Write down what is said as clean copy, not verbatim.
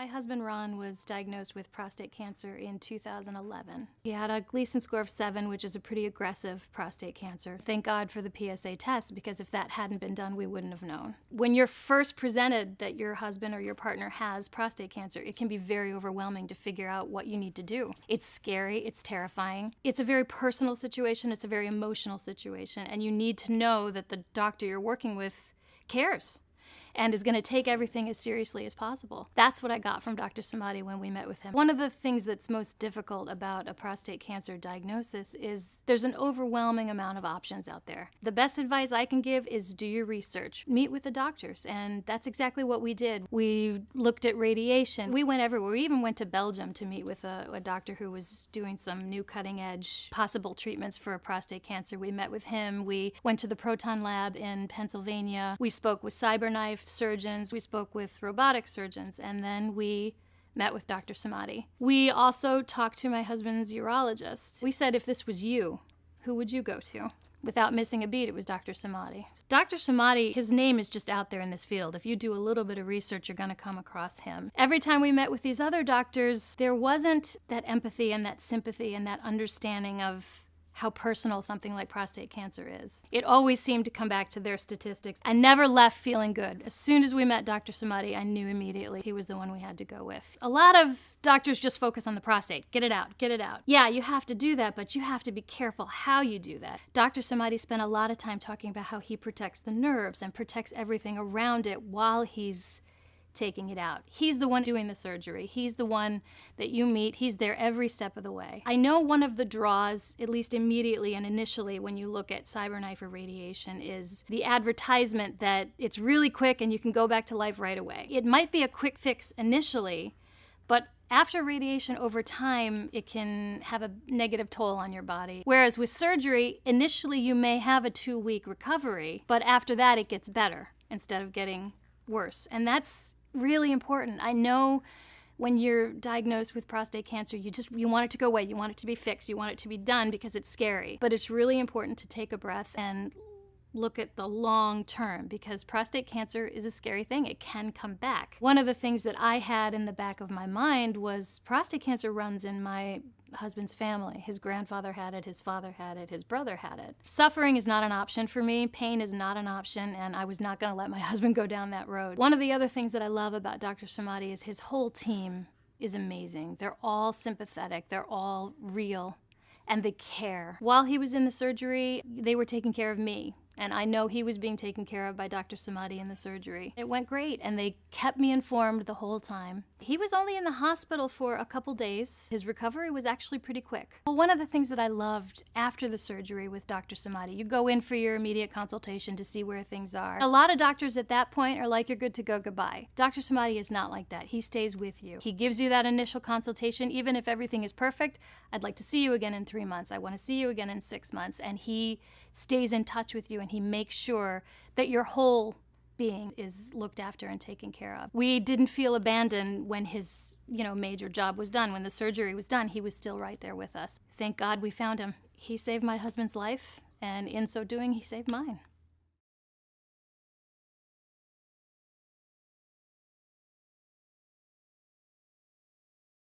My husband Ron was diagnosed with prostate cancer in 2011. He had a Gleason score of 7, which is a pretty aggressive prostate cancer. Thank God for the PSA test, because if that hadn't been done, we wouldn't have known. When you're first presented that your husband or your partner has prostate cancer, it can be very overwhelming to figure out what you need to do. It's scary, it's terrifying. It's a very personal situation, it's a very emotional situation, and you need to know that the doctor you're working with cares and is going to take everything as seriously as possible. That's what I got from Dr. Samadi when we met with him. One of the things that's most difficult about a prostate cancer diagnosis is there's an overwhelming amount of options out there. The best advice I can give is do your research. Meet with the doctors, and that's exactly what we did. We looked at radiation. We went everywhere. We even went to Belgium to meet with a doctor who was doing some new cutting-edge possible treatments for prostate cancer. We met with him. We went to the Proton Lab in Pennsylvania. We spoke with Cyberknife surgeons, we spoke with robotic surgeons, and then we met with Dr. Samadi. We also talked to my husband's urologist. We said, if this was you, who would you go to? Without missing a beat, it was Dr. Samadi. Dr. Samadi, his name is just out there in this field. If you do a little bit of research, you're going to come across him. Every time we met with these other doctors, there wasn't that empathy and that sympathy and that understanding of how personal something like prostate cancer is. It always seemed to come back to their statistics. I never left feeling good. As soon as we met Dr. Samadi, I knew immediately he was the one we had to go with. A lot of doctors just focus on the prostate. Get it out, get it out. Yeah, you have to do that, but you have to be careful how you do that. Dr. Samadi spent a lot of time talking about how he protects the nerves and protects everything around it while he's taking it out. He's the one doing the surgery. He's the one that you meet. He's there every step of the way. I know one of the draws, at least immediately and initially when you look at Cyberknife or radiation, is the advertisement that it's really quick and you can go back to life right away. It might be a quick fix initially, but after radiation, over time, it can have a negative toll on your body. Whereas with surgery, initially you may have a 2-week recovery, but after that it gets better instead of getting worse. And that's really important. I know when you're diagnosed with prostate cancer, you want it to go away, you want it to be fixed, you want it to be done because it's scary. But it's really important to take a breath and look at the long term, because prostate cancer is a scary thing. It can come back. One of the things that I had in the back of my mind was prostate cancer runs in my husband's family. His grandfather had it, his father had it, his brother had it. Suffering is not an option for me. Pain is not an option, and I was not going to let my husband go down that road. One of the other things that I love about Dr. Samadi is his whole team is amazing. They're all sympathetic. They're all real, and they care. While he was in the surgery, they were taking care of me. And I know he was being taken care of by Dr. Samadi in the surgery. It went great, and they kept me informed the whole time. He was only in the hospital for a couple days. His recovery was actually pretty quick. Well, one of the things that I loved after the surgery with Dr. Samadi, you go in for your immediate consultation to see where things are. A lot of doctors at that point are like, you're good to go, goodbye. Dr. Samadi is not like that. He stays with you. He gives you that initial consultation. Even if everything is perfect, I'd like to see you again in 3 months. I want to see you again in 6 months. And he stays in touch with you, and he makes sure that your whole being is looked after and taken care of. We didn't feel abandoned when his, major job was done. When the surgery was done, he was still right there with us. Thank God we found him. He saved my husband's life, and in so doing, he saved mine.